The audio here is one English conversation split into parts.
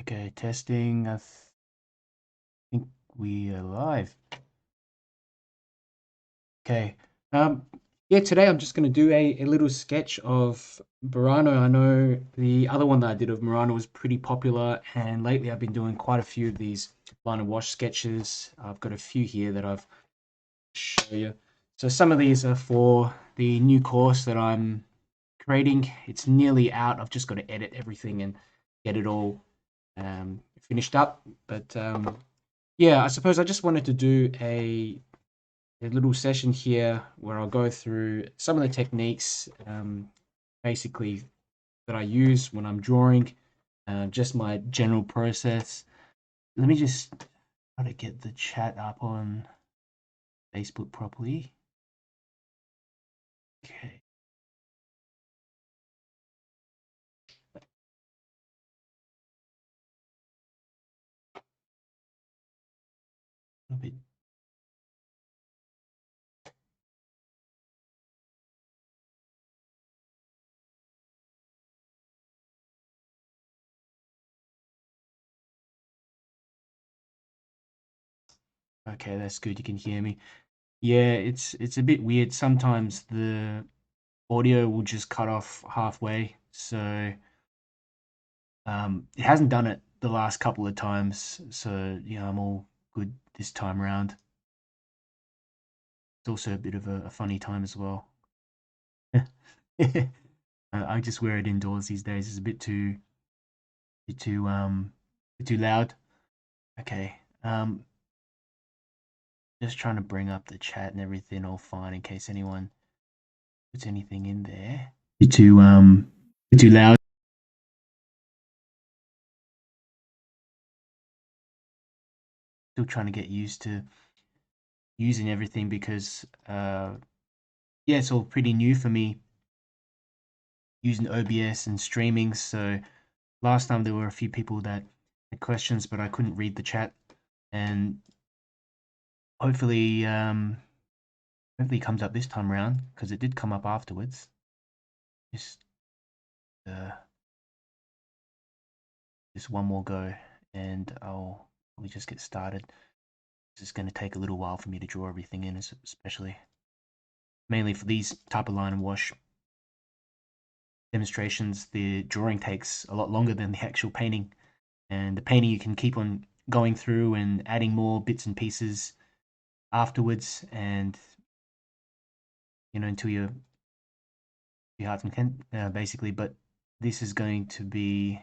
Okay, testing. I think we are live. Okay. Yeah, today I'm just going to do a little sketch of Burano. I know the other one that I did of Burano was pretty popular, and lately I've been doing quite a few of these line and wash sketches. I've got a few here that I've show you. So some of these are for the new course that I'm creating. It's nearly out. I've just got to edit everything and get it all finished up. But yeah, I suppose I just wanted to do a little session here where I'll go through some of the techniques basically that I use when I'm drawing, just my general process. Let me just try to get the chat up on Facebook properly. Okay. A bit. Okay, that's good. You can hear me. Yeah, it's a bit weird. Sometimes the audio will just cut off halfway. So it hasn't done it the last couple of times. So yeah, I'm all good this time around. It's also a bit of a funny time as well. I just wear it indoors these days. It's a bit too loud. Okay. Just trying to bring up the chat and everything all fine in case anyone puts anything in there. Bit too loud. Still trying to get used to using everything because yeah, it's all pretty new for me using OBS and streaming. So last time there were a few people that had questions, but I couldn't read the chat, and hopefully hopefully it comes up this time around because it did come up afterwards. Just one more go and I'll probably just get started. It's just going to take a little while for me to draw everything in, especially mainly for these type of line and wash demonstrations. The drawing takes a lot longer than the actual painting, and the painting you can keep on going through and adding more bits and pieces afterwards, and until your heart's content, basically. But this is going to be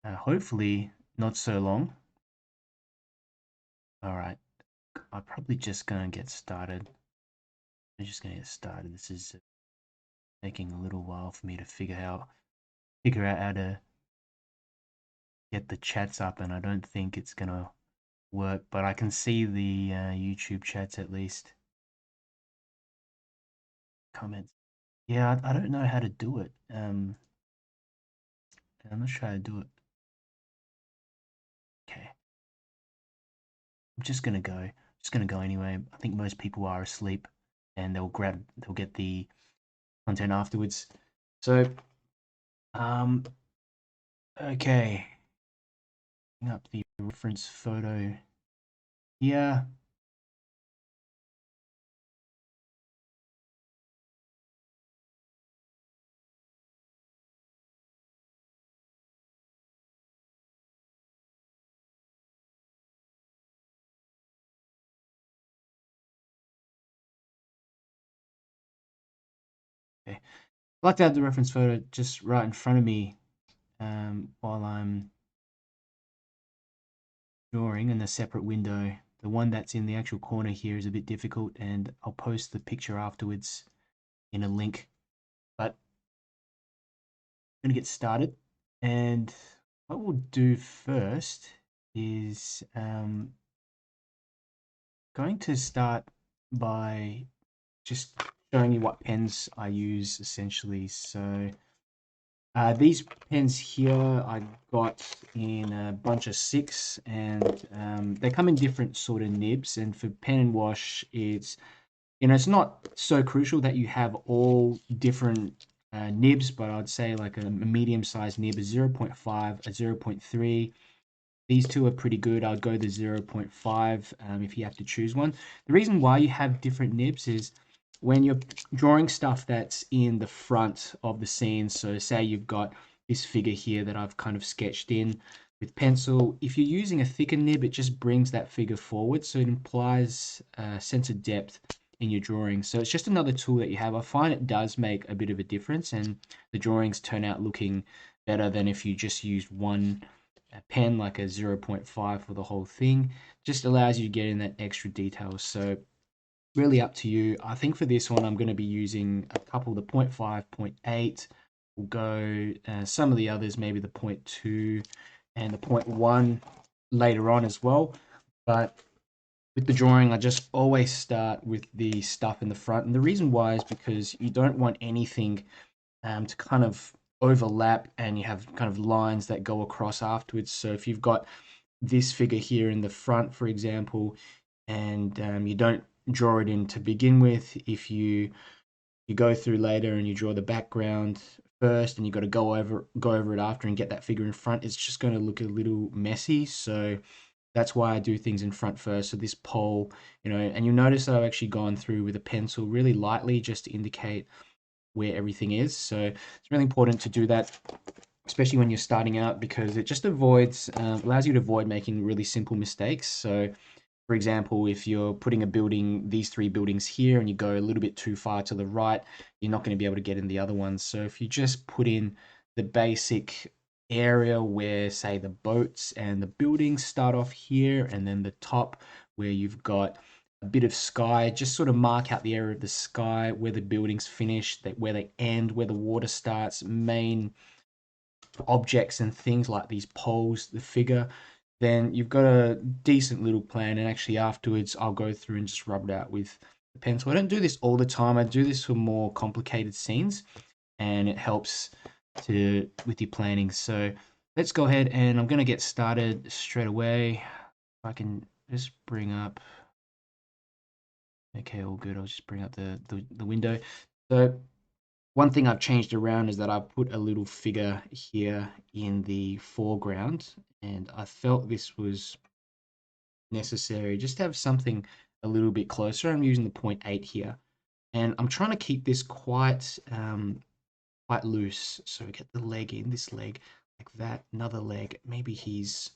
hopefully not so long. All right, I'm probably just going to get started. This is taking a little while for me to figure out how to get the chats up, and I don't think it's gonna work, but I can see the YouTube chats at least. Comments. Yeah, I don't know how to do it. I'm not sure how to do it. Okay. I'm just gonna go. Anyway. I think most people are asleep and they'll get the content afterwards. So okay. Bring up the reference photo here. Okay. I like to have the reference photo just right in front of me while I'm drawing in a separate window. The one that's in the actual corner here is a bit difficult, and I'll post the picture afterwards in a link. But I'm going to get started, and what we'll do first is going to start by just showing you what pens I use essentially. So these pens here I got in a bunch of 6, and they come in different sort of nibs. And for pen and wash, it's it's not so crucial that you have all different nibs, but I'd say like a medium-sized nib, a 0.5, a 0.3. These two are pretty good. I'd go the 0.5 if you have to choose one. The reason why you have different nibs is when you're drawing stuff that's in the front of the scene. So say you've got this figure here that I've kind of sketched in with pencil. If you're using a thicker nib, it just brings that figure forward. So it implies a sense of depth in your drawing. So it's just another tool that you have. I find it does make a bit of a difference, and the drawings turn out looking better than if you just used one pen, like a 0.5 for the whole thing. Just allows you to get in that extra detail. So really up to you. I think for this one, I'm going to be using a couple, the 0.5, 0.8. We'll go some of the others, maybe the 0.2 and the 0.1 later on as well. But with the drawing, I just always start with the stuff in the front. And the reason why is because you don't want anything to kind of overlap, and you have kind of lines that go across afterwards. So if you've got this figure here in the front, for example, and you don't draw it in to begin with, if you go through later and you draw the background first and you've got to go over it after and get that figure in front, it's just going to look a little messy. So that's why I do things in front first. So this pole, and you'll notice that I've actually gone through with a pencil really lightly just to indicate where everything is. So it's really important to do that, especially when you're starting out, because it just allows you to avoid making really simple mistakes. So for example, if you're putting a building, these three buildings here, and you go a little bit too far to the right, you're not going to be able to get in the other ones. So if you just put in the basic area where, say, the boats and the buildings start off here, and then the top where you've got a bit of sky, just sort of mark out the area of the sky, where the buildings finish, where they end, where the water starts, main objects and things like these poles, the figure, then you've got a decent little plan. And actually afterwards, I'll go through and just rub it out with the pencil. I don't do this all the time. I do this for more complicated scenes, and it helps with your planning. So let's go ahead, and I'm going to get started straight away. If I can just bring up, okay, all good. I'll just bring up the window. So one thing I've changed around is that I've put a little figure here in the foreground, and I felt this was necessary just to have something a little bit closer. I'm using the 0.8 here, and I'm trying to keep this quite loose. So get the leg in, this leg like that, another leg. Maybe he's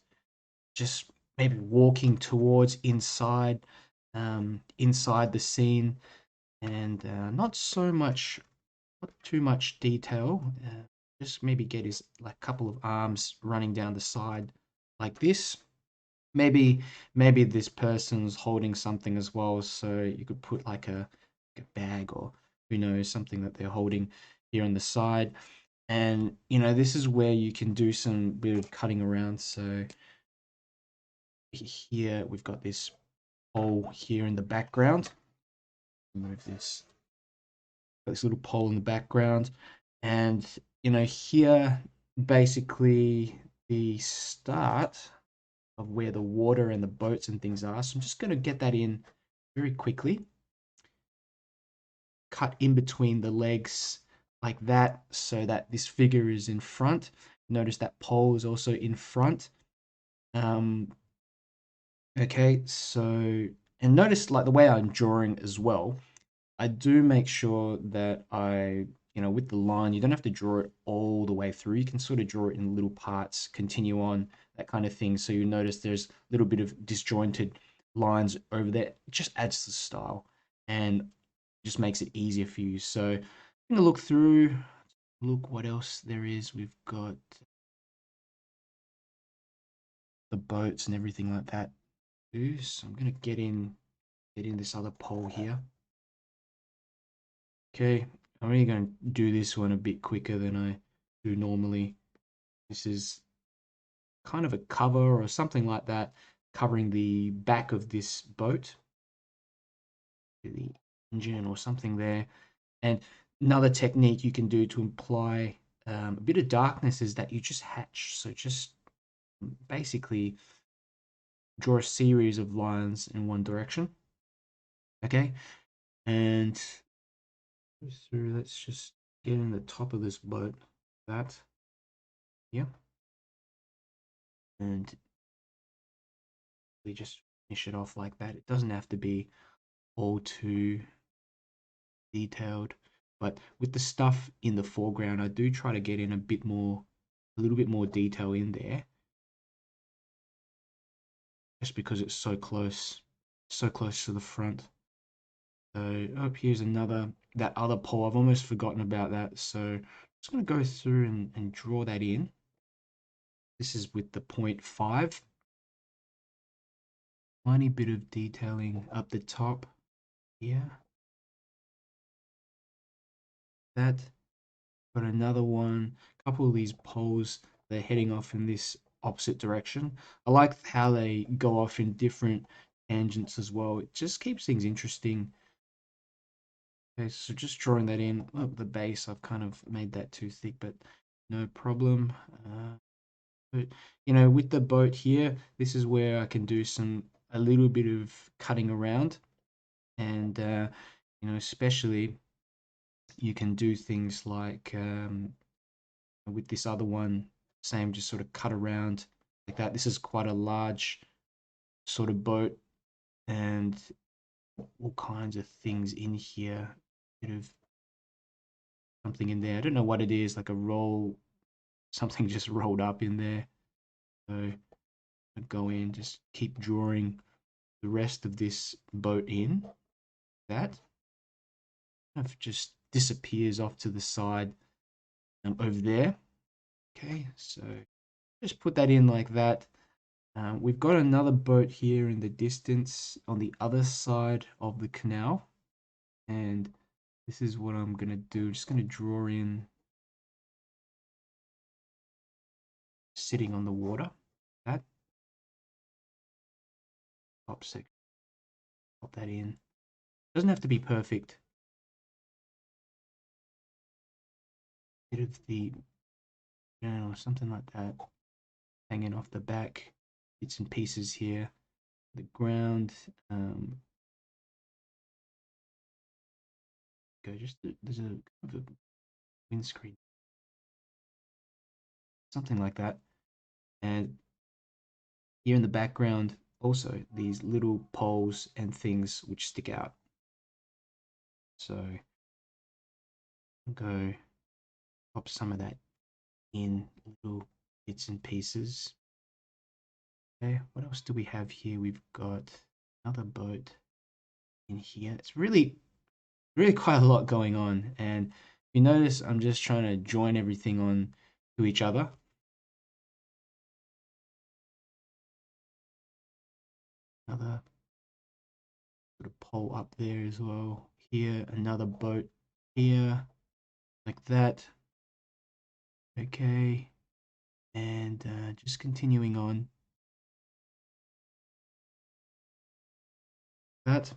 just maybe walking towards inside the scene, and not too much detail. Just maybe get his like couple of arms running down the side like this. Maybe this person's holding something as well, so you could put like a bag, or who knows, something that they're holding here on the side. And this is where you can do some bit of cutting around. So here we've got this pole here in the background. Move this. Got this little pole in the background, and here basically the start of where the water and the boats and things are. So I'm just going to get that in very quickly. Cut in between the legs like that, so that this figure is in front. Notice that pole is also in front. Okay, so, and notice like the way I'm drawing as well, I do make sure that with the line, you don't have to draw it all the way through. You can sort of draw it in little parts, continue on, that kind of thing. So you notice there's a little bit of disjointed lines over there. It just adds to the style and just makes it easier for you. So I'm going to look what else there is. We've got the boats and everything like that. So I'm going to get in this other pole here. Okay, I'm really going to do this one a bit quicker than I do normally. This is kind of a cover or something like that, covering the back of this boat, the engine or something there. And another technique you can do to imply a bit of darkness is that you just hatch. So just basically draw a series of lines in one direction. Okay, and through, let's just get in the top of this boat, that, yeah, and we just finish it off like that. It doesn't have to be all too detailed, but with the stuff in the foreground, I do try to get in a little bit more detail in there, just because it's so close to the front. So, oh, here's that other pole. I've almost forgotten about that. So I'm just going to go through and draw that in. This is with the 0.5. Tiny bit of detailing up the top here. That. Got another one. A couple of these poles, they're heading off in this opposite direction. I like how they go off in different tangents as well. It just keeps things interesting. Okay, so just drawing that in. Oh, the base, I've kind of made that too thick, but no problem. But with the boat here, this is where I can do a little bit of cutting around, and especially you can do things like with this other one, same, just sort of cut around like that. This is quite a large sort of boat, and all kinds of things in here. Bit of something in there. I don't know what it is, like a roll, something just rolled up in there. So I go in, just keep drawing the rest of this boat in. That kind of just disappears off to the side over there. Okay, so just put that in like that. We've got another boat here in the distance on the other side of the canal, and this is what I'm gonna do. Just gonna draw in sitting on the water. That top section, pop that in. Doesn't have to be perfect. Bit of the, something like that, hanging off the back, bits and pieces here. The ground. There's a windscreen, something like that, and here in the background also these little poles and things which stick out. So I'll go pop some of that in little bits and pieces. Okay, what else do we have here? We've got another boat in here. It's really quite a lot going on, and you notice I'm just trying to join everything on to each other. Another sort of pole up there as well. Here, another boat here, like that. Okay, and just continuing on. That.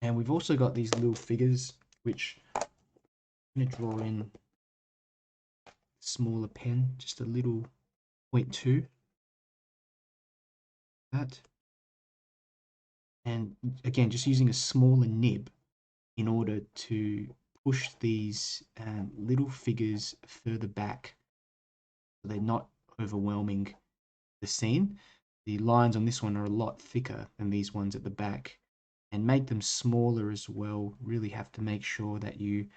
And we've also got these little figures, which I'm going to draw in smaller pen, just a little 0.2. That. And again, just using a smaller nib in order to push these little figures further back so they're not overwhelming the scene. The lines on this one are a lot thicker than these ones at the back, and make them smaller as well. Really have to make sure that you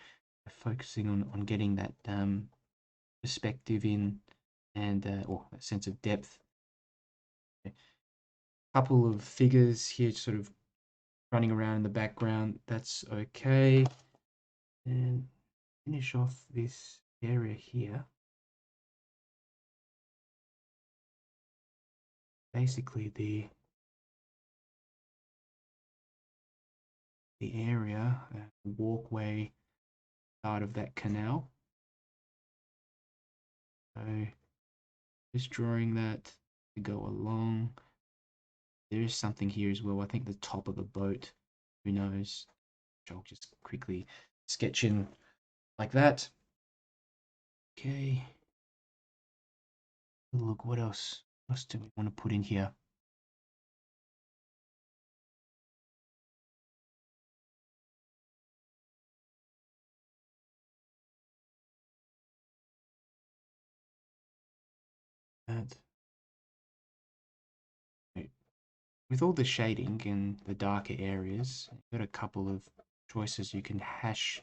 are focusing on getting that perspective in, and or a sense of depth. A couple of figures here sort of running around in the background, that's okay. And finish off this area here. Basically the area, walkway out of that canal. So just drawing that to go along. There is something here as well. I think the top of the boat, who knows? I'll just quickly sketch in like that. Okay. Look, what else? What else do we want to put in here? that. With all the shading and the darker areas, you've got a couple of choices. You can hash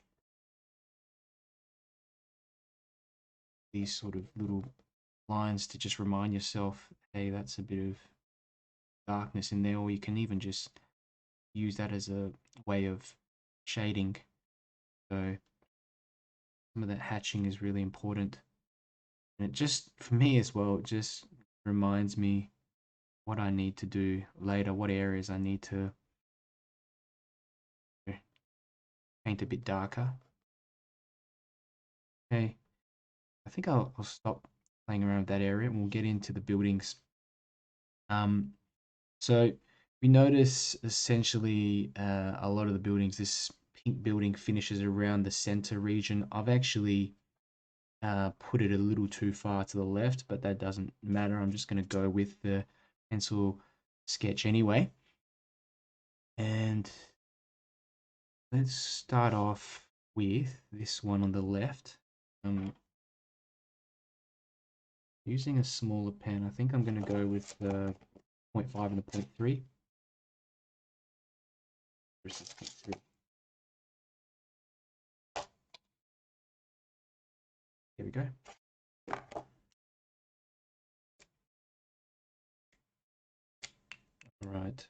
these sort of little lines to just remind yourself, hey, that's a bit of darkness in there, or you can even just use that as a way of shading. So some of that hatching is really important. And it just, for me as well, it just reminds me what I need to do later, what areas I need to paint a bit darker. Okay, I think I'll stop playing around with that area and we'll get into the buildings. So we notice essentially a lot of the buildings, this pink building finishes around the center region. I've actually put it a little too far to the left, but that doesn't matter. I'm just going to go with the pencil sketch anyway. And let's start off with this one on the left. Using a smaller pen, I think I'm going to go with the 0.5 and the 0.3. Versus 0.3. Here we go. All right.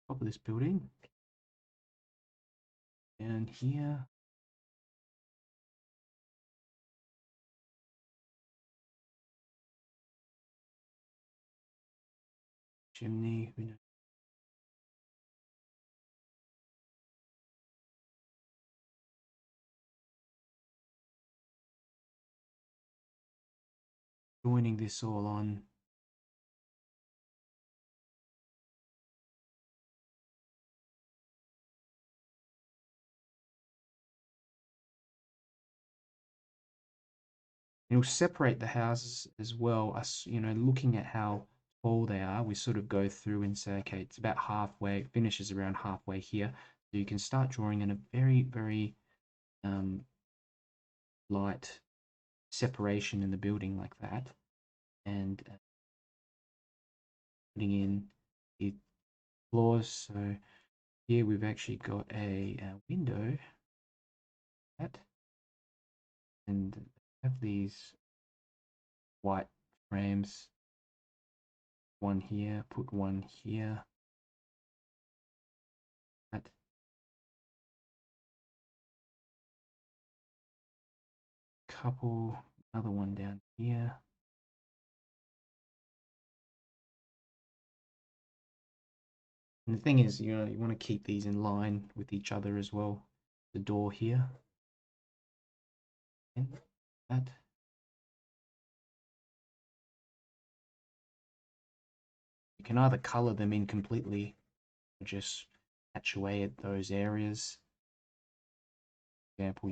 Top of this building. Down here. Chimney. Joining this all on. It'll separate the houses as well. Us, looking at how tall they are, we sort of go through and say, okay, it's about halfway, it finishes around halfway here. So you can start drawing in a very, very light separation in the building like that. And putting in the floors. So here we've actually got a window. And have these white frames. One here, put one here. That. Couple, another one down here. And the thing is, you want to keep these in line with each other as well. The door here. And that. You can either color them in completely or just patch away at those areas. For example,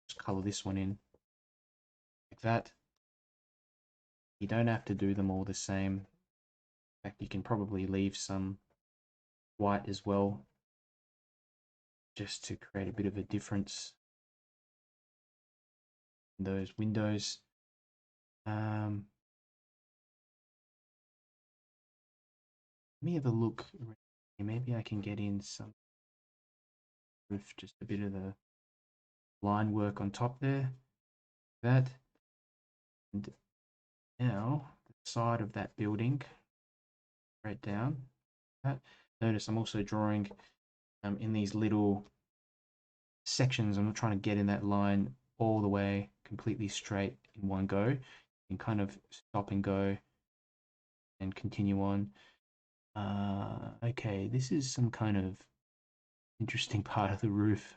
just color this one in like that. You don't have to do them all the same. In fact, you can probably leave some white as well, just to create a bit of a difference in those windows. Let me have a look. Maybe I can get in some with just a bit of the line work on top there. that. And now the side of that building, right down that. Notice I'm also drawing in these little sections. I'm not trying to get in that line all the way completely straight in one go. You can kind of stop and go and continue on. Okay, this is some kind of interesting part of the roof.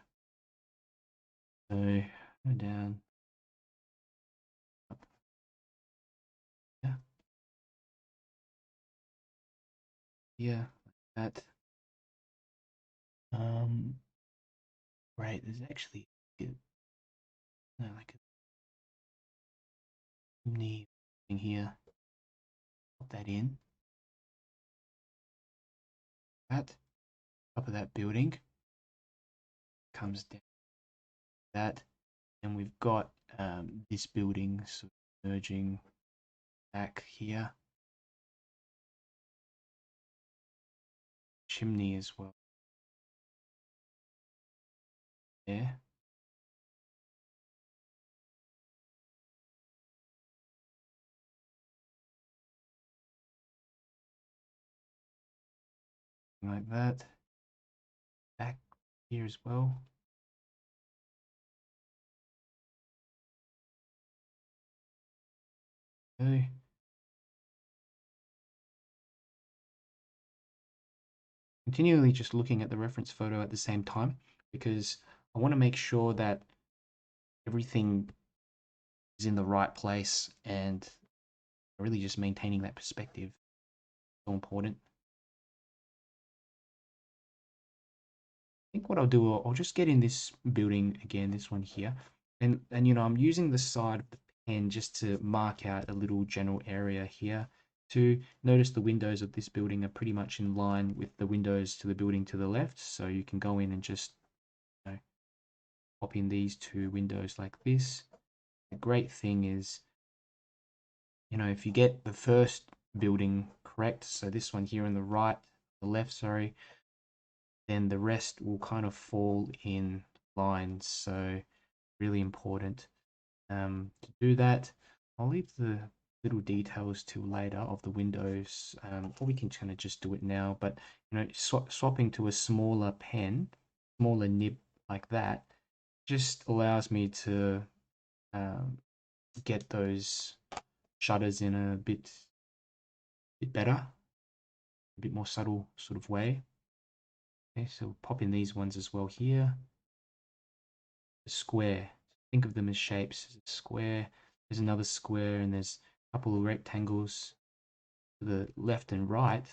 So go down, up, yeah, yeah, like that. Right, there's actually like a chimney thing here. Put that in. That top of that building comes down that, and we've got this building sort of merging back here. Chimney as well. There. Like that. Back here as well. Okay. Continually just looking at the reference photo at the same time, because I want to make sure that everything is in the right place and really just maintaining that perspective is so important. I think what I'll do, I'll just get in this building again, this one here, and you know, I'm using the side of the pen just to mark out a little general area here. To notice the windows of this building are pretty much in line with the windows to the building to the left, so you can go in and just, you know, pop in these two windows like this. The great thing is, you know, if you get the first building correct, so this one here on the right, the left, sorry, then the rest will kind of fall in lines. So really important to do that. I'll leave the little details till later of the windows, or we can kind of just do it now. But you know, swapping to a smaller pen, smaller nib like that, just allows me to get those shutters in a bit better, a bit more subtle sort of way. Okay, so pop in these ones as well here. A square. Think of them as shapes. There's a square, there's another square, and there's a couple of rectangles to the left and right.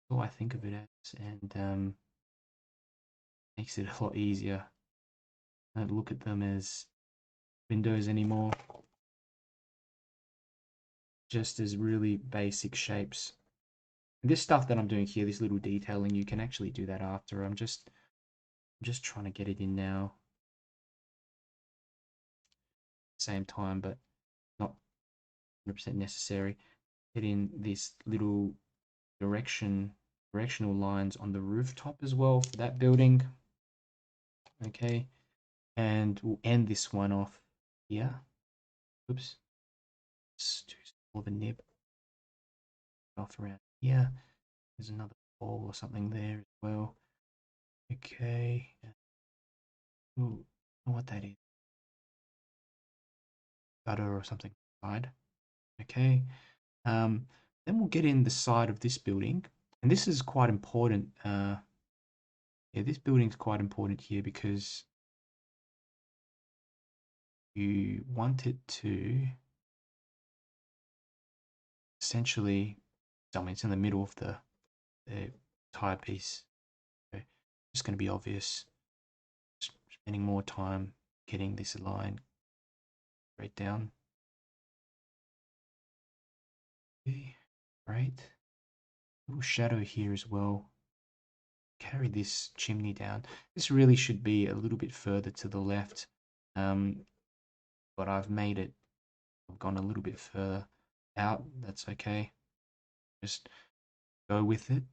All I think of it as, and makes it a lot easier. I don't look at them as windows anymore. Just as really basic shapes. This stuff that I'm doing here, this little detailing, you can actually do that after. I'm just trying to get it in now. Same time, but not 100% necessary. Get in this little directional lines on the rooftop as well for that building. Okay, and we'll end this one off here. Oops, it's too small the nib. Off around here. There's another ball or something there as well. Okay. Ooh, I don't know what that is. Butter or something. Side. Okay. Then we'll get in the side of this building, and this is quite important. Yeah, this building's quite important here because you want it to essentially, I mean, it's in the middle of the entire piece. So it's going to be obvious. Spending more time getting this line straight down. Okay, right. Little shadow here as well. Carry this chimney down. This really should be a little bit further to the left, but I've made it. I've gone a little bit further out. That's okay. Just go with it.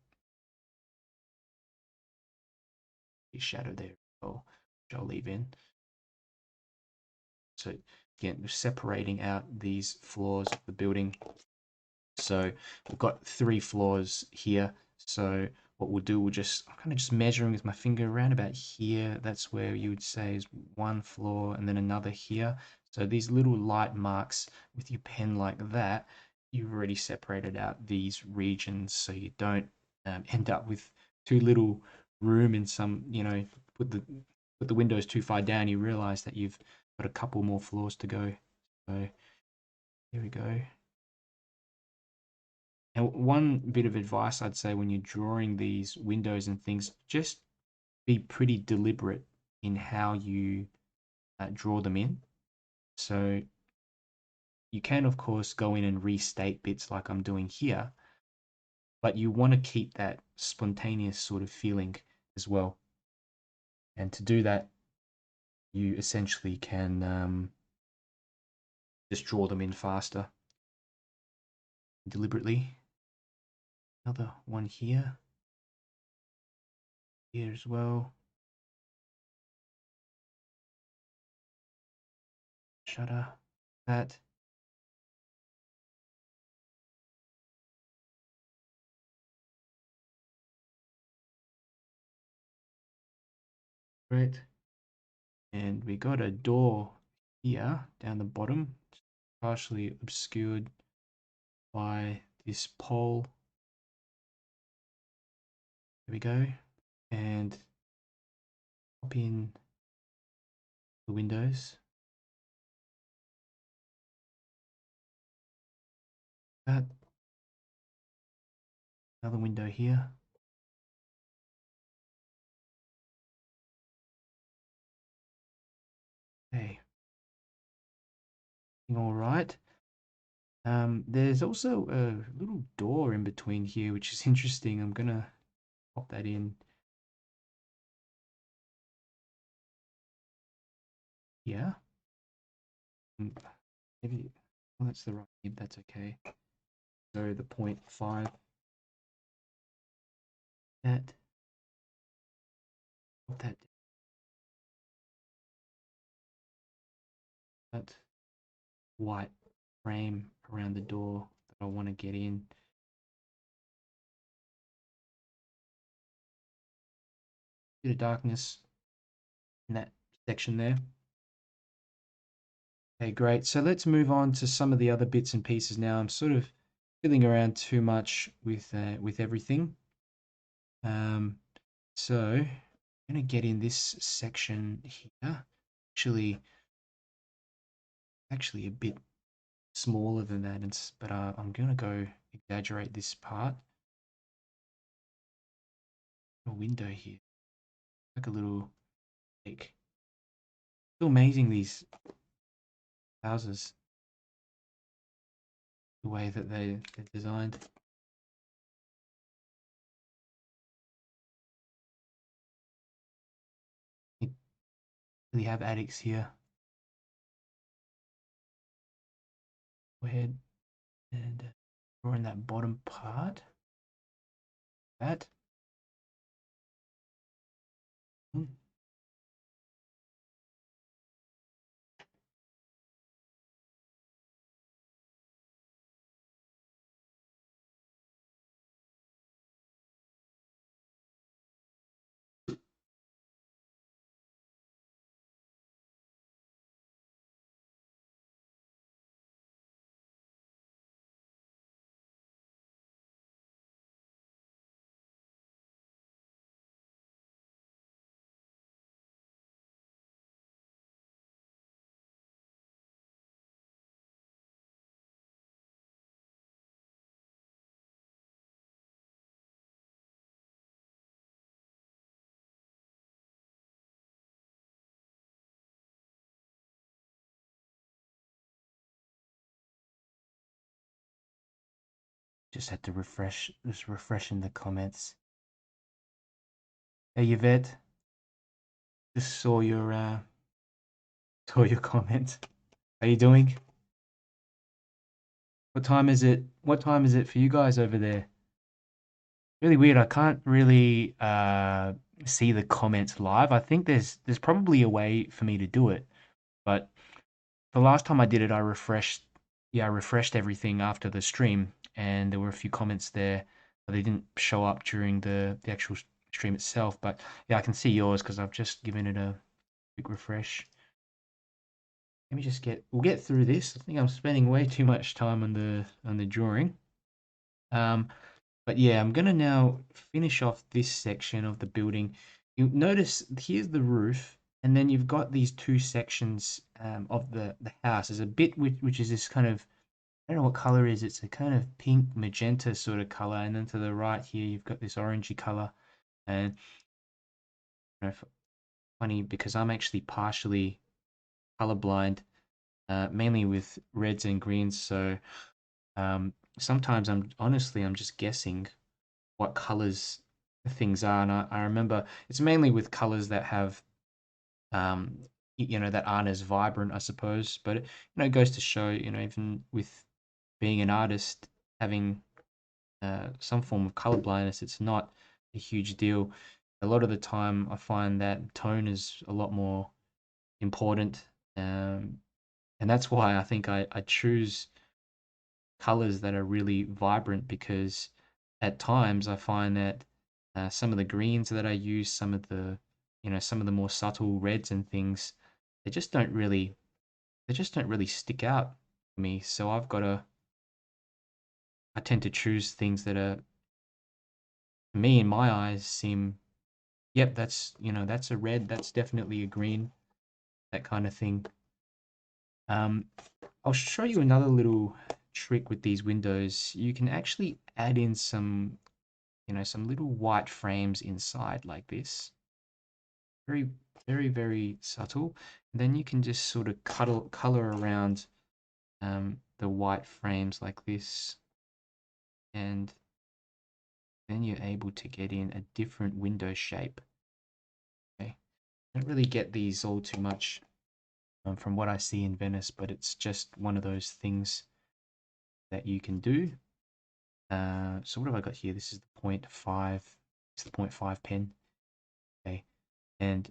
Shadow there as well, which I'll leave in. So again, we're separating out these floors of the building. So we've got 3 floors here. So what we'll do, I'm kind of just measuring with my finger around about here. That's where you would say is 1 floor, and then another here. So these little light marks with your pen like that, you've already separated out these regions, so you don't end up with too little room in some, put the windows too far down, you realize that you've got a couple more floors to go. So here we go. And one bit of advice I'd say when you're drawing these windows and things, just be pretty deliberate in how you draw them in. So you can, of course, go in and restate bits like I'm doing here, but you want to keep that spontaneous sort of feeling as well. And to do that, you essentially can just draw them in faster, deliberately. Another one here as well. Shutter that. Great. And we got a door here down the bottom, partially obscured by this pole. There we go. And pop in the windows. That. Another window here. Okay. All right. There's also a little door in between here, which is interesting. I'm gonna pop that in here. Maybe, well, that's the right nib, that's okay. So the 0.5, that, pop that white frame around the door that I want to get in. Bit of darkness in that section there. Okay, great. So let's move on to some of the other bits and pieces now. I'm sort of fiddling around too much with everything. So I'm going to get in this section here. Actually a bit smaller than that, but I'm going to go exaggerate this part. A window here, like a little lake. Still amazing, these houses, the way that they're designed. You really have attics here. Go ahead and draw in that bottom part. That. Just had to refresh, just refreshing the comments. Hey Yvette, just saw your comment. How you doing? What time is it? What time is it for you guys over there? Really weird. I can't really see the comments live. I think there's probably a way for me to do it, but the last time I did it, I refreshed everything after the stream, and there were a few comments there, but they didn't show up during the actual stream itself. But yeah, I can see yours because I've just given it a quick refresh. Let me just we'll get through this. I think I'm spending way too much time on the drawing. But yeah, I'm gonna now finish off this section of the building. You notice here's the roof, and then you've got these two sections of the house. There's a bit which is this kind of, I don't know what color it is. It's a kind of pink magenta sort of color, and then to the right here you've got this orangey color. And you know, funny because I'm actually partially colorblind, mainly with reds and greens. So sometimes I'm just guessing what colors things are, and I remember it's mainly with colors that have that aren't as vibrant, I suppose. But it goes to show, even with being an artist, having some form of color blindness, it's not a huge deal. A lot of the time I find that tone is a lot more important, and that's why I think I choose colors that are really vibrant, because at times I find that some of the greens that I use, some of the more subtle reds and things, they just don't really stick out for me. So I tend to choose things that are, me in my eyes, seem, yep, that's a red, that's definitely a green, that kind of thing. I'll show you another little trick with these windows. You can actually add in some little white frames inside like this. Very, very, very subtle. And then you can just sort of color around the white frames like this. And then you're able to get in a different window shape. Okay. I don't really get these all too much from what I see in Venice, but it's just one of those things that you can do. So what have I got here? This is the 0.5. It's the 0.5 pen. Okay. And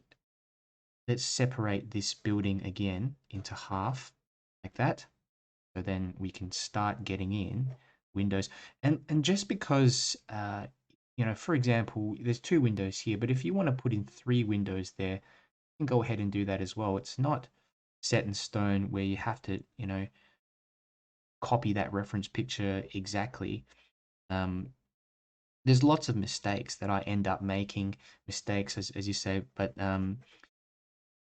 let's separate this building again into half like that. So then we can start getting in windows. And just because, for example, there's 2 windows here, but if you want to put in 3 windows there, you can go ahead and do that as well. It's not set in stone where you have to, copy that reference picture exactly. There's lots of mistakes that I end up making, mistakes as you say, but that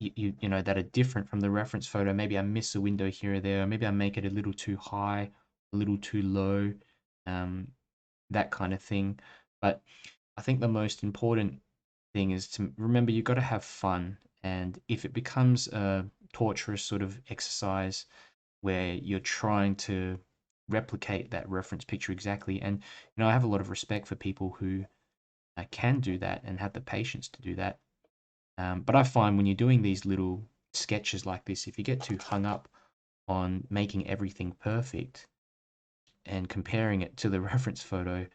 are different from the reference photo. Maybe I miss a window here or there, or maybe I make it a little too high, a little too low, that kind of thing. But I think the most important thing is to remember you've got to have fun. And if it becomes a torturous sort of exercise where you're trying to replicate that reference picture exactly, and I have a lot of respect for people who can do that and have the patience to do that. But I find when you're doing these little sketches like this, if you get too hung up on making everything perfect and comparing it to the reference photo,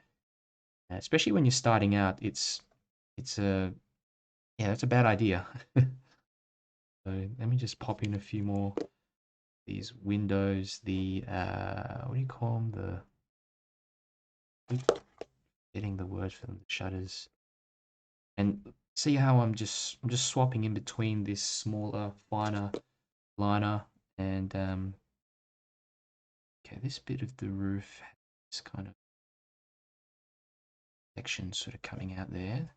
especially when you're starting out, it's a that's a bad idea. So let me just pop in a few more these windows. The what do you call them? Getting the word for them. The shutters. And see how I'm just swapping in between this smaller, finer liner and okay, this bit of the roof has this kind of section sort of coming out there.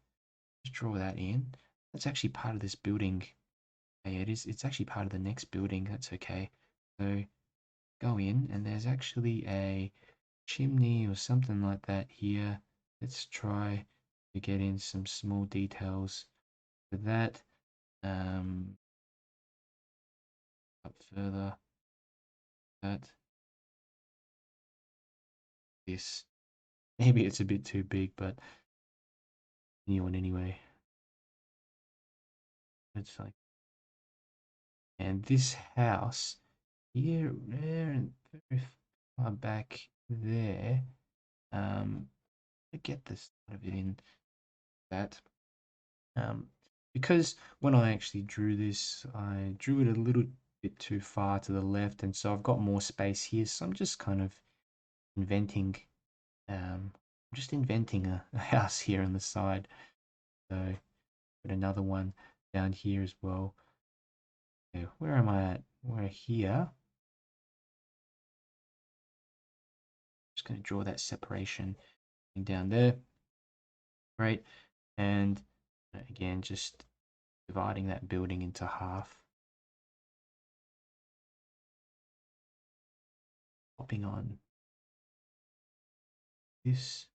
Just draw that in. That's actually part of this building. Okay, it's actually part of the next building. That's okay. So go in, and there's actually a chimney or something like that here. Let's try to get in some small details for that. Up further, that, this. Maybe it's a bit too big, but new one anyway. It's like, and this house here, there, and very far back there. To get this out of it in that. Because when I actually drew this, I drew it a little bit too far to the left, and so I've got more space here. So I'm just kind of inventing, a house here on the side. So put another one down here as well. Okay, where am I at? We're here. Just going to draw that separation down there. Right, and again, just dividing that building into half. Popping on this.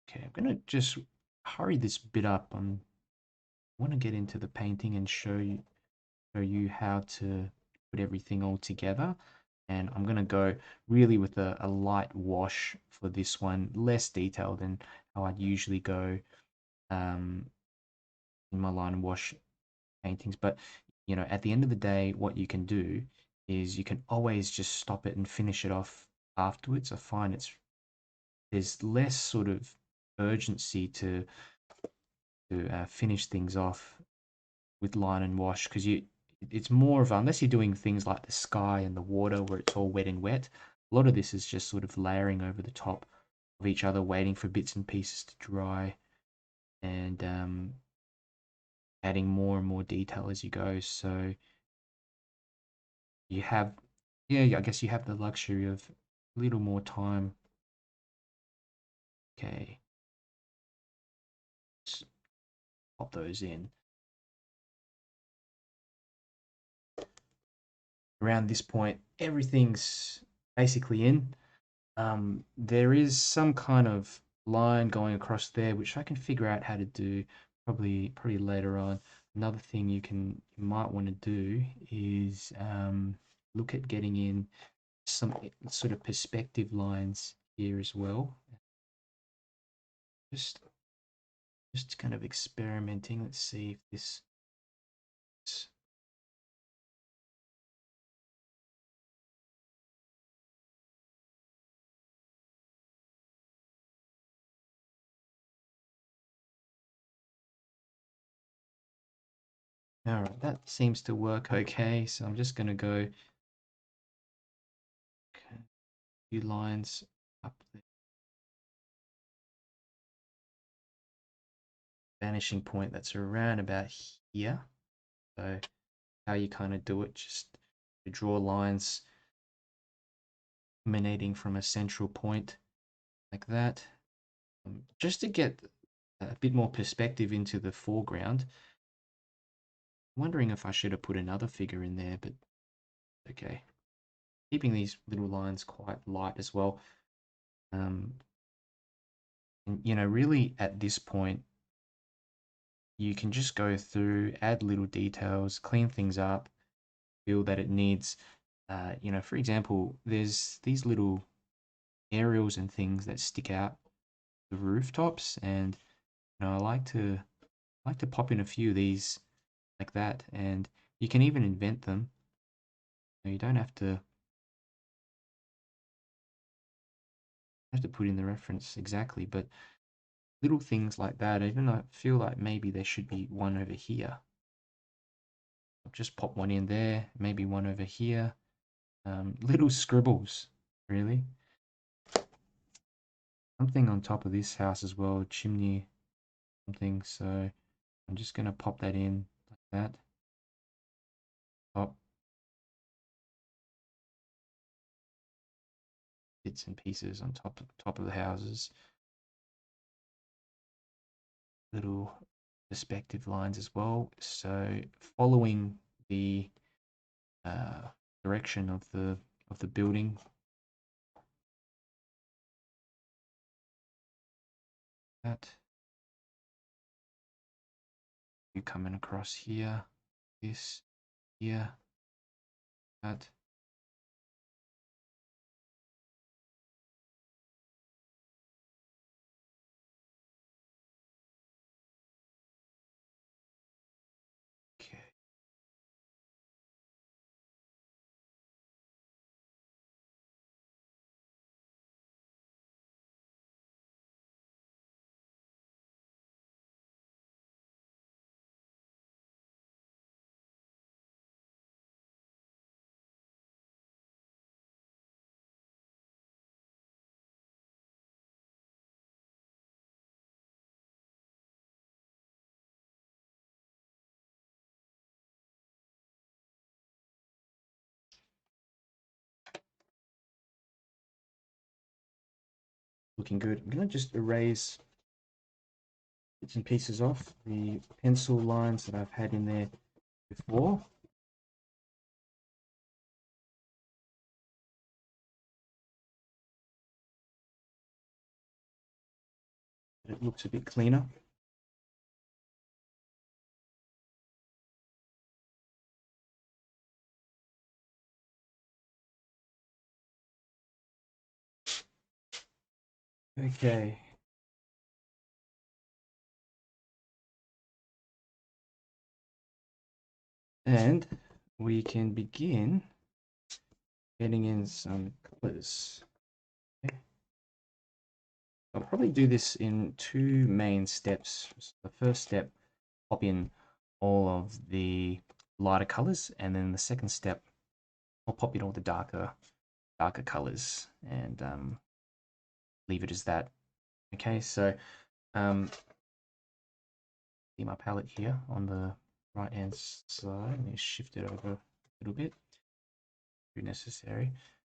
Okay, I'm going to just hurry this bit up. I want to get into the painting and show you how to put everything all together. And I'm going to go really with a light wash for this one, less detailed than how I'd usually go in my line wash paintings. But you know, at the end of the day, what you can do is you can always just stop it and finish it off afterwards. I find there's less sort of urgency to finish things off with line and wash, because it's more of, unless you're doing things like the sky and the water where it's all wet and wet, a lot of this is just sort of layering over the top of each other, waiting for bits and pieces to dry, and adding more and more detail as you go. So you have, yeah, I guess you have the luxury of a little more time. Okay, let's pop those in. Around this point, everything's basically in. There is some kind of line going across there, which I can figure out how to do probably later on. Another thing you might want to do is look at getting in some sort of perspective lines here as well. Just kind of experimenting. Let's see if this. All right, that seems to work okay. So I'm just going to go a few lines up there. Vanishing point that's around about here. So how you kind of do it, just to draw lines emanating from a central point like that, just to get a bit more perspective into the foreground. I'm wondering if I should have put another figure in there, but okay. Keeping these little lines quite light as well. And you know, really at this point, you can just go through, add little details, clean things up, feel that it needs, you know, for example, there's these little aerials and things that stick out the rooftops, and you know, I like to pop in a few of these like that, and you can even invent them. You don't have to put in the reference exactly, but little things like that. Even though I feel like maybe there should be one over here. I'll just pop one in there, maybe one over here. Little scribbles, really. Something on top of this house as well, chimney, something. So I'm just going to pop that in like that. Pop bits and pieces on top of the houses. Little perspective lines as well. So following the direction of the building. That you coming across here, this, here, that. Okay. looking good. I'm going to just erase bits and pieces off the pencil lines that I've had in there before. It looks a bit cleaner. Okay. And we can begin getting in some colors. Okay. I'll probably do this in two main steps. So the first step, pop in all of the lighter colors, and then the second step, I'll pop in all the darker colors and leave it as that. Okay, so see my palette here on the right hand side. Let me shift it over a little bit, if necessary,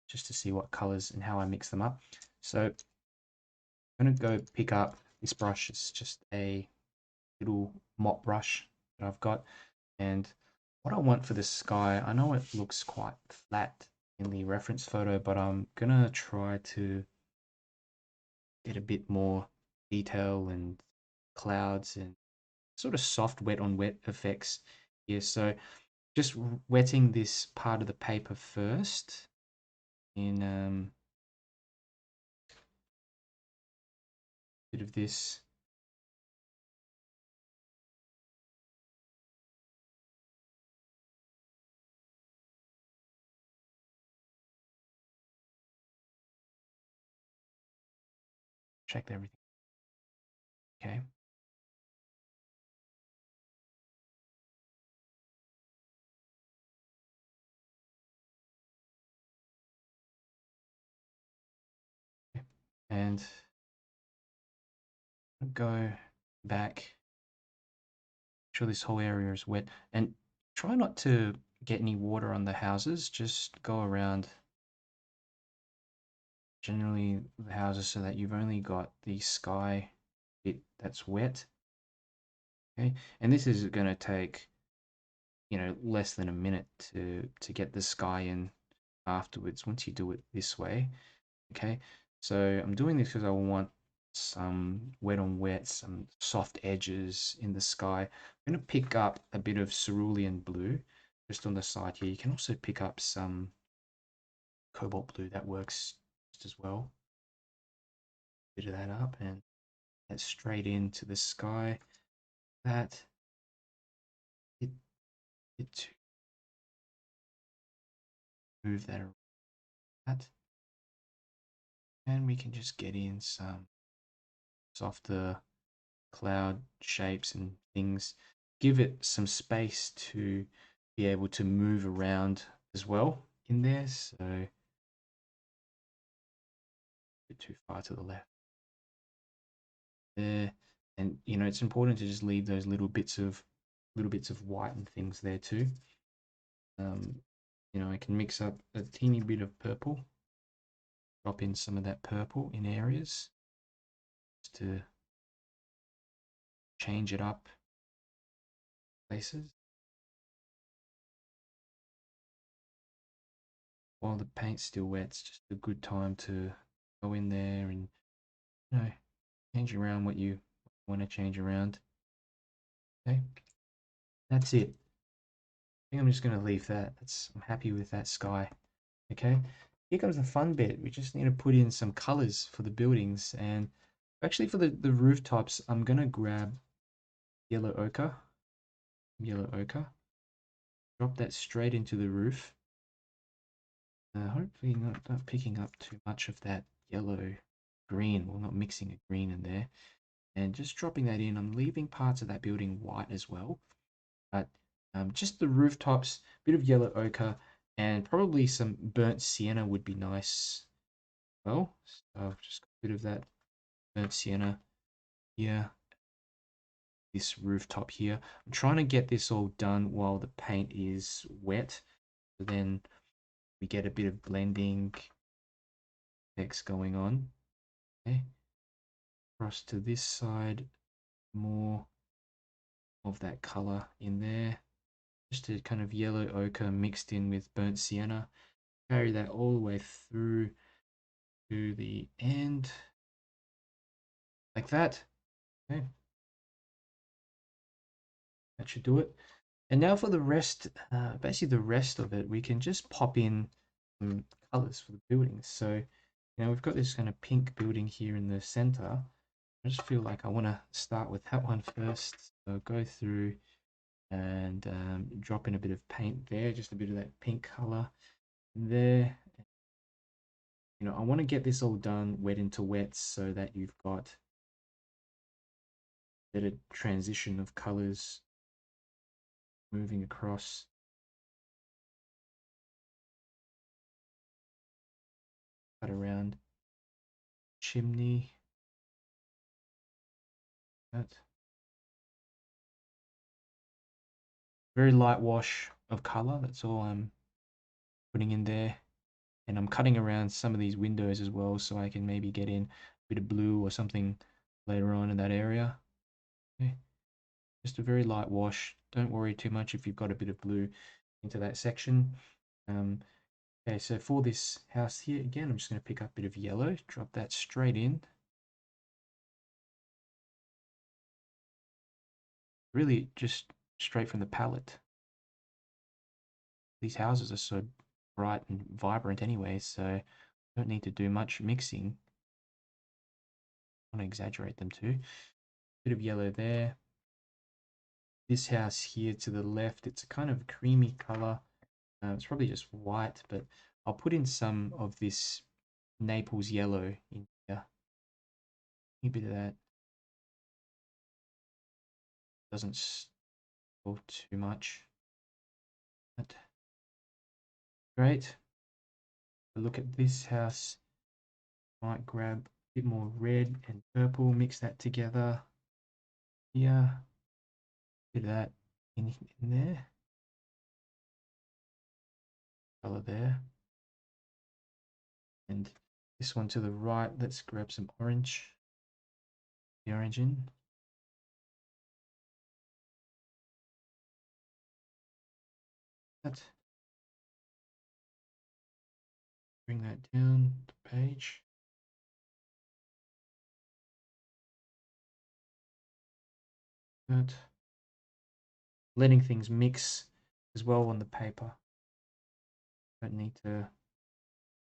just to see what colors and how I mix them up. So I'm going to go pick up this brush. It's just a little mop brush that I've got, and what I want for the sky, I know it looks quite flat in the reference photo, but I'm gonna try to get a bit more detail and clouds and sort of soft wet on wet effects here. So just wetting this part of the paper first in a bit of this. Check everything. Okay. And go back, make sure this whole area is wet, and try not to get any water on the houses. Just go around generally the houses so that you've only got the sky bit that's wet. Okay, and this is going to take, you know, less than a minute to get the sky in afterwards once you do it this way. Okay, so I'm doing this because I want some wet on wet, some soft edges in the sky. I'm going to pick up a bit of cerulean blue just on the side here. You can also pick up some cobalt blue, that works just as well. Bit of that up and that straight into the sky. That it to move that around. And we can just get in some softer cloud shapes and things. Give it some space to be able to move around as well in there. So a bit too far to the left there. And you know, it's important to just leave those little bits of white and things there too. You know, I can mix up a teeny bit of purple, drop in some of that purple in areas just to change it up places. While the paint's still wet, it's just a good time to go in there and, you know, change around what you want to change around. Okay, that's it. I think I'm just going to leave that. I'm happy with that sky. Okay, here comes the fun bit. We just need to put in some colors for the buildings, and actually for the rooftops, I'm going to grab yellow ochre, drop that straight into the roof. Hopefully not picking up too much of that yellow green. Well, not mixing a green in there. And just dropping that in. I'm leaving parts of that building white as well. But just the rooftops, bit of yellow ochre, and probably some burnt sienna would be nice. Well, so I've just got a bit of that burnt sienna here. This rooftop here. I'm trying to get this all done while the paint is wet. So then we get a bit of blending effects going on. Okay, across to this side, more of that color in there. Just a kind of yellow ochre mixed in with burnt sienna. Carry that all the way through to the end, like that. Okay, that should do it. And now for the rest, basically the rest of it, we can just pop in some colors for the buildings. So, we've got this kind of pink building here in the center. I just feel like I want to start with that one first. So go through and drop in a bit of paint there, just a bit of that pink color there. I want to get this all done wet into wet so that you've got better transition of colors moving across. Cut around chimney. That. Very light wash of color. That's all I'm putting in there. And I'm cutting around some of these windows as well, so I can maybe get in a bit of blue or something later on in that area. Okay. Just a very light wash. Don't worry too much if you've got a bit of blue into that section. Okay, so for this house here, again, I'm just going to pick up a bit of yellow, drop that straight in. Really just straight from the palette. These houses are so bright and vibrant anyway, so don't need to do much mixing. I want to exaggerate them too. Bit of yellow there. This house here to the left, it's a kind of creamy color. It's probably just white, but I'll put in some of this Naples yellow in here. A bit of that. Doesn't spill too much. But great. Look at this house. Might grab a bit more red and purple, mix that together. Here. Bit of that in there. Color there. And this one to the right, let's grab some orange. The orange in. That. Bring that down the page. That. Letting things mix as well on the paper. Don't need to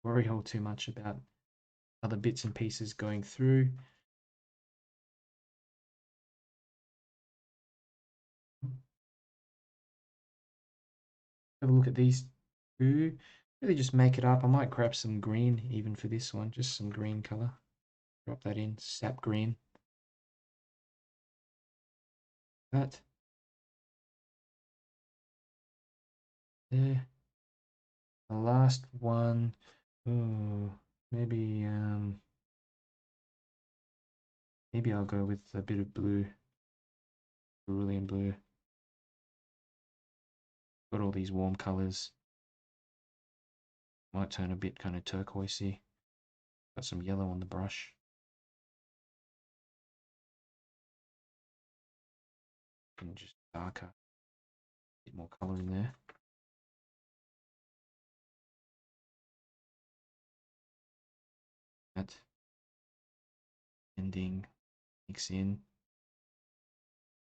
worry all too much about other bits and pieces going through. Have a look at these two. Really just make it up. I might grab some green even for this one, just some green color. Drop that in, sap green. That. There. The last one. Oh, maybe maybe I'll go with a bit of blue. Cerulean blue. Got all these warm colors. Might turn a bit kind of turquoisey. Got some yellow on the brush. And just darker. A bit more color in there. That. Ending. Mix in.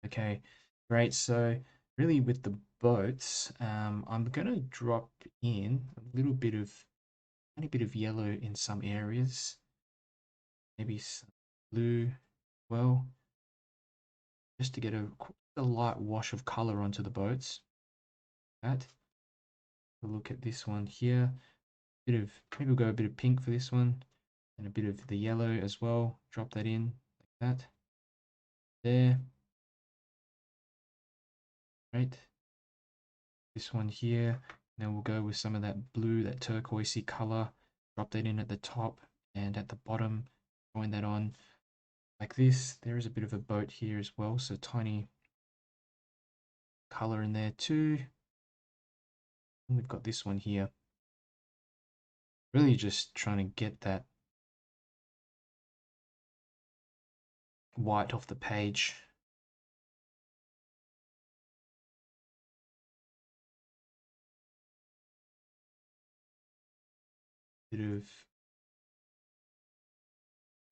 Okay, great. So really with the boats, I'm gonna drop in a little bit of, tiny bit of yellow in some areas, maybe some blue, well, just to get a light wash of color onto the boats. That. Look at this one here. Bit of, maybe we'll go a bit of pink for this one, and a bit of the yellow as well. Drop that in like that. There. Right. This one here. Now we'll go with some of that blue, that turquoisey color. Drop that in at the top and at the bottom. Join that on like this. There is a bit of a boat here as well, so tiny color in there too. And we've got this one here. Really just trying to get that white off the page. Bit of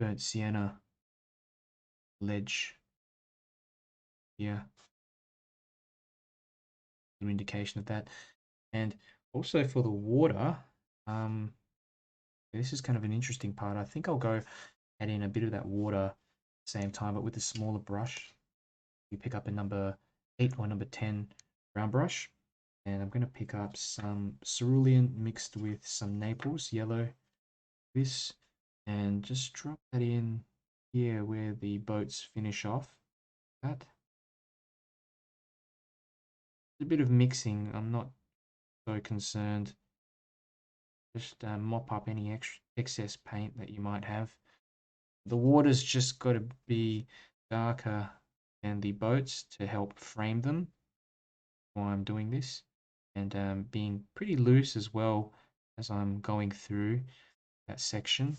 burnt sienna ledge here. An indication of that. And also for the water, this is kind of an interesting part. I think I'll go add in a bit of that water at the same time, but with a smaller brush. You pick up a number 8 or number 10 round brush, and I'm going to pick up some cerulean mixed with some Naples yellow, this, and just drop that in here where the boats finish off. That. A bit of mixing, I'm not so concerned. Just mop up any excess paint that you might have. The water's just got to be darker than the boats to help frame them while I'm doing this, and being pretty loose as well as I'm going through that section.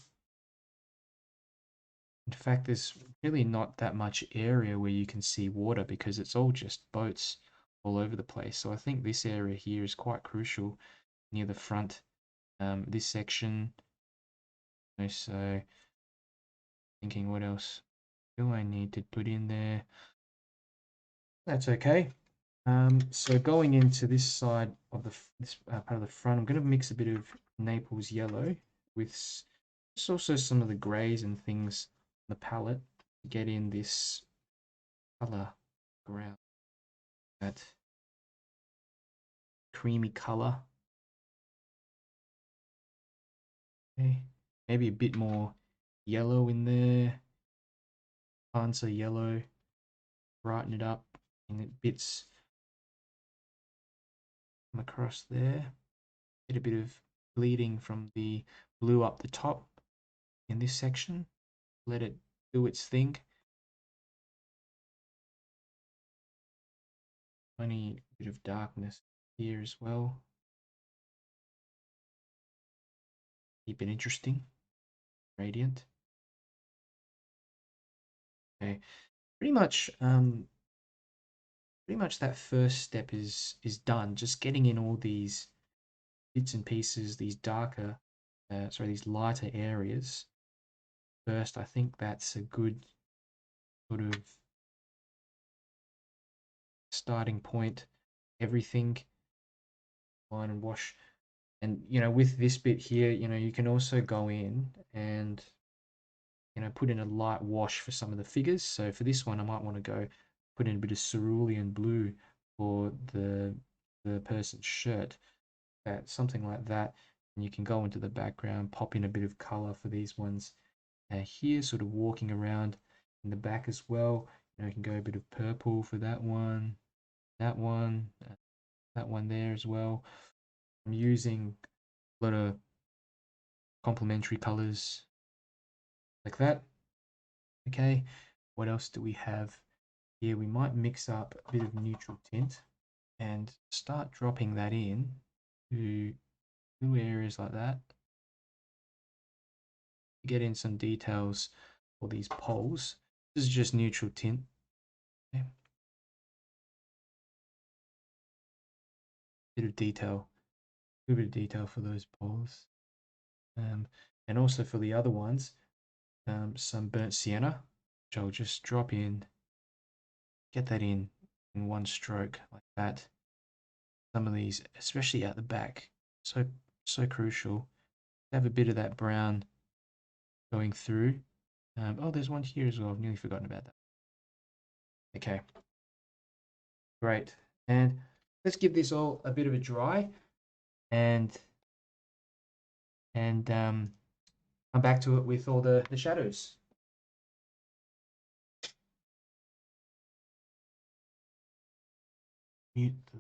In fact, there's really not that much area where you can see water because it's all just boats all over the place. So I think this area here is quite crucial near the front. This section. So thinking, what else do I need to put in there? That's okay. So going into this side of this part of the front, I'm going to mix a bit of Naples yellow with just also some of the greys and things on the palette to get in this color around that creamy color. Okay, maybe a bit more yellow in there. 𝗪𝗙𝗙𝗜𝗢𝗡 yellow, brighten it up in bits. Come across there. Get a bit of bleeding from the blue up the top in this section. Let it do its thing. Only a bit of darkness here as well. Keep it interesting. Radiant. Okay. Pretty much that first step is done. Just getting in all these bits and pieces, these these lighter areas. First, I think that's a good sort of starting point. Everything, line and wash. And, with this bit here, you can also go in and, put in a light wash for some of the figures. So for this one, I might want to go put in a bit of cerulean blue for the person's shirt, something like that. And you can go into the background, pop in a bit of color for these ones. Here, sort of walking around in the back as well. You can go a bit of purple for that one, that one there as well. I'm using a lot of complementary colors like that. Okay, what else do we have here? We might mix up a bit of neutral tint and start dropping that in to little areas like that. Get in some details for these poles. This is just neutral tint. Okay. Bit of detail, a bit of detail for those poles, and also for the other ones, some burnt sienna, which I'll just drop in. Get that in one stroke like that. Some of these, especially at the back, so crucial. Have a bit of that brown going through. Oh, there's one here as well. I've nearly forgotten about that. Okay, great. And let's give this all a bit of a dry, and come back to it with all the shadows. Mute the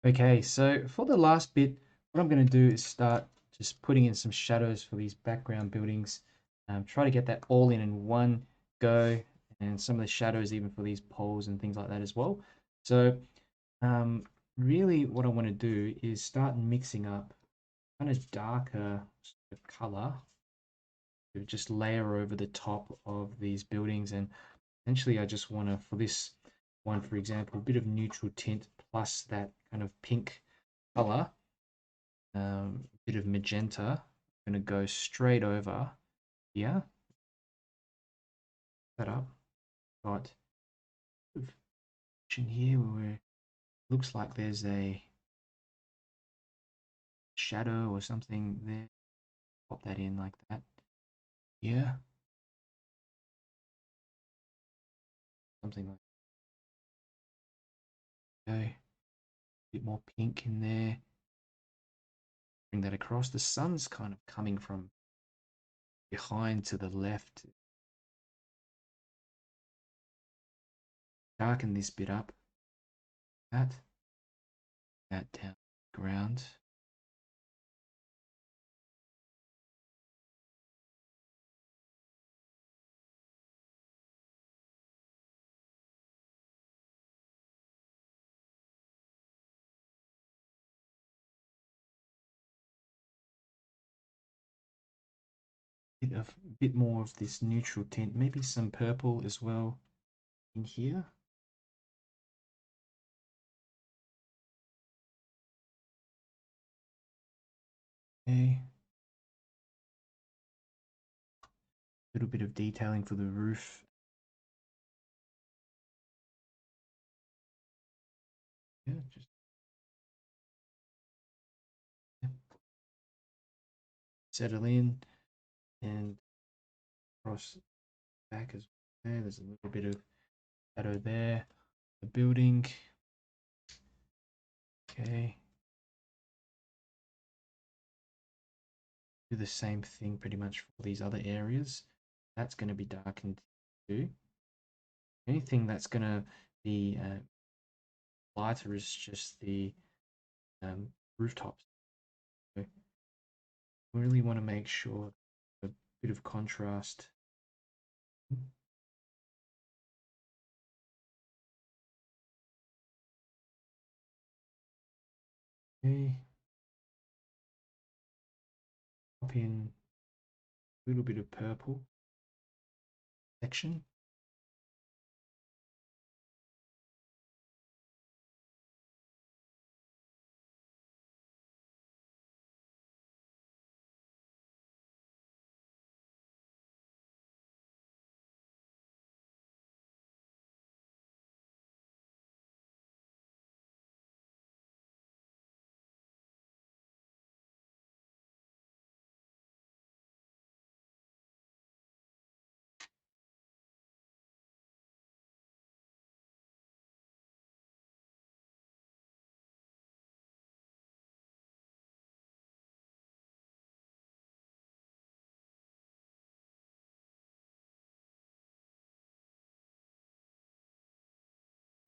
Okay, so for the last bit, what I'm going to do is start just putting in some shadows for these background buildings. Try to get that all in one go, and some of the shadows even for these poles and things like that as well. So um, really what I want to do is start mixing up kind of darker sort of color to just layer over the top of these buildings. And essentially I just want to, for this one, for example, a bit of neutral tint plus that kind of pink color, a bit of magenta. I'm going to go straight over here. That up. Got in here where it looks like there's a shadow or something there. Pop that in like that. Yeah. Something like that. Okay. A bit more pink in there. Bring that across. The sun's kind of coming from behind to the left. Darken this bit up. That down the ground. Bit more of this neutral tint, maybe some purple as well in here. Okay. A little bit of detailing for the roof. Yeah, just settle in and cross back as well. There's a little bit of shadow there. The building. Okay. Do the same thing pretty much for these other areas. That's going to be darkened too. Anything that's going to be lighter is just the rooftops. So we really want to make sure a bit of contrast. Okay. Pop in a little bit of purple section.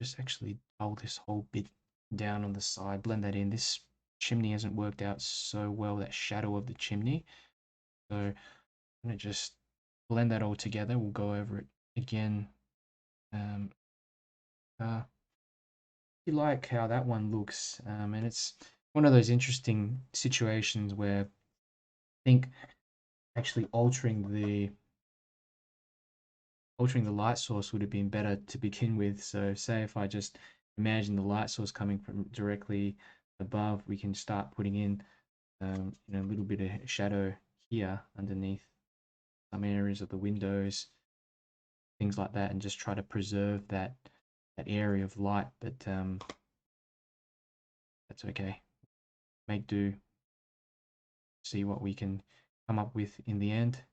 Just actually dull this whole bit down on the side, blend that in. This chimney hasn't worked out so well, that shadow of the chimney. So I'm going to just blend that all together. We'll go over it again. You like how that one looks, and it's one of those interesting situations where I think actually altering the light source would have been better to begin with. So say if I just imagine the light source coming from directly above, we can start putting in a little bit of shadow here underneath some areas of the windows, things like that, and just try to preserve that area of light. But that's okay. Make do. See what we can come up with in the end.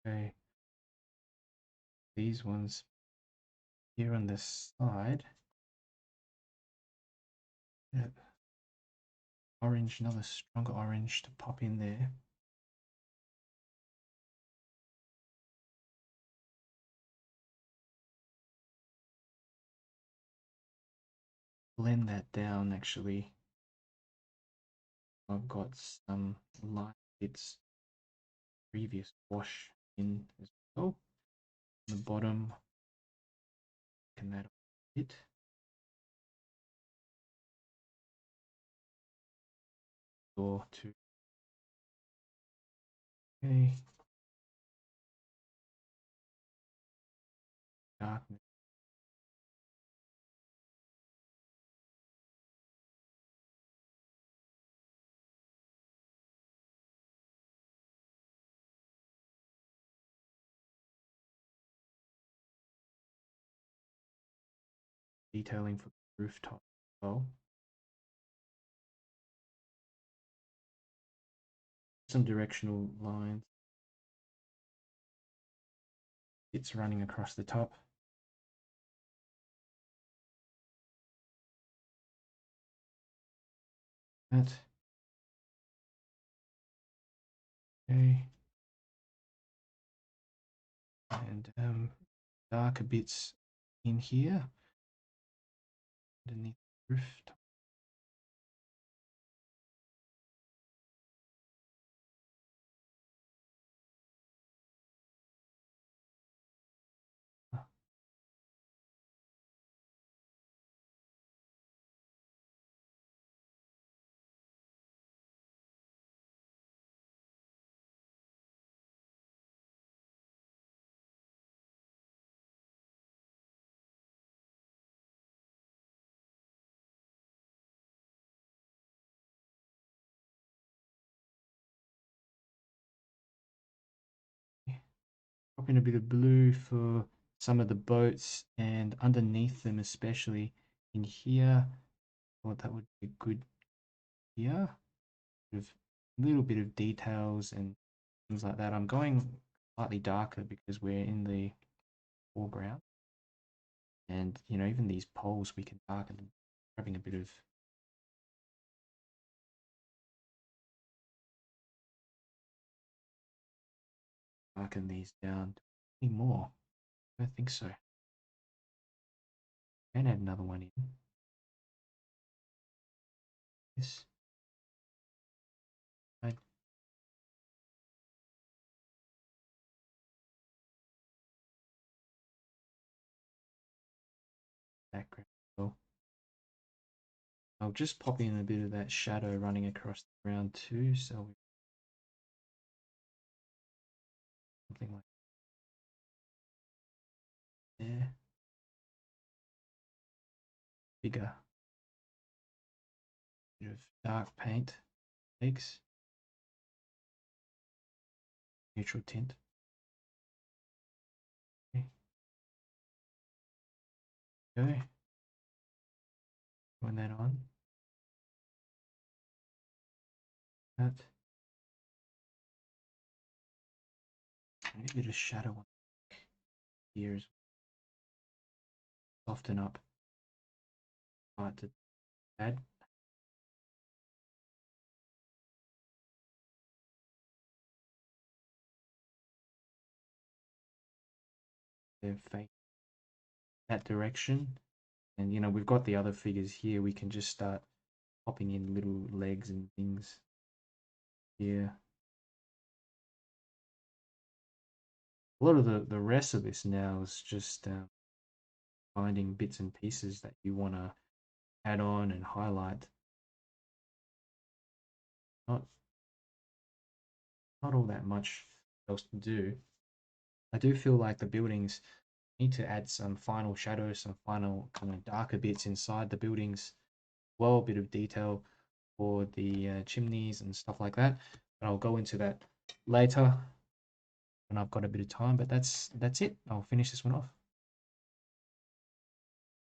Okay. These ones here on this side. Yeah. Orange, another stronger orange to pop in there. Blend that down actually. I've got some light bits previous wash in as well. On the bottom, can that a bit. Or two. Okay. Darkness. Detailing for the rooftop as well. Some directional lines. It's running across the top. That. Okay. And darker bits in here underneath the rooftop. Pop in a bit of blue for some of the boats and underneath them, especially in here. I thought that would be good here. With a little bit of details and things like that. I'm going slightly darker because we're in the foreground. And, you know, even these poles we can darken, grabbing a bit of darken these down. Any more? I don't think so. And add another one in. This. Right. Background. Well, I'll just pop in a bit of that shadow running across the ground too, so something like there. Bigger. Bit of dark paint takes. Neutral tint. Okay. Go. Putting that on. That. And a bit of shadow on here as well. Soften up. Hard to add. Their face that direction. And you know, we've got the other figures here. We can just start popping in little legs and things here. A lot of the rest of this now is just finding bits and pieces that you want to add on and highlight. Not all that much else to do. I do feel like the buildings need to add some final shadows, some final kind of darker bits inside the buildings. Well, a bit of detail for the chimneys and stuff like that. But I'll go into that later when I've got a bit of time. But that's it. I'll finish this one off.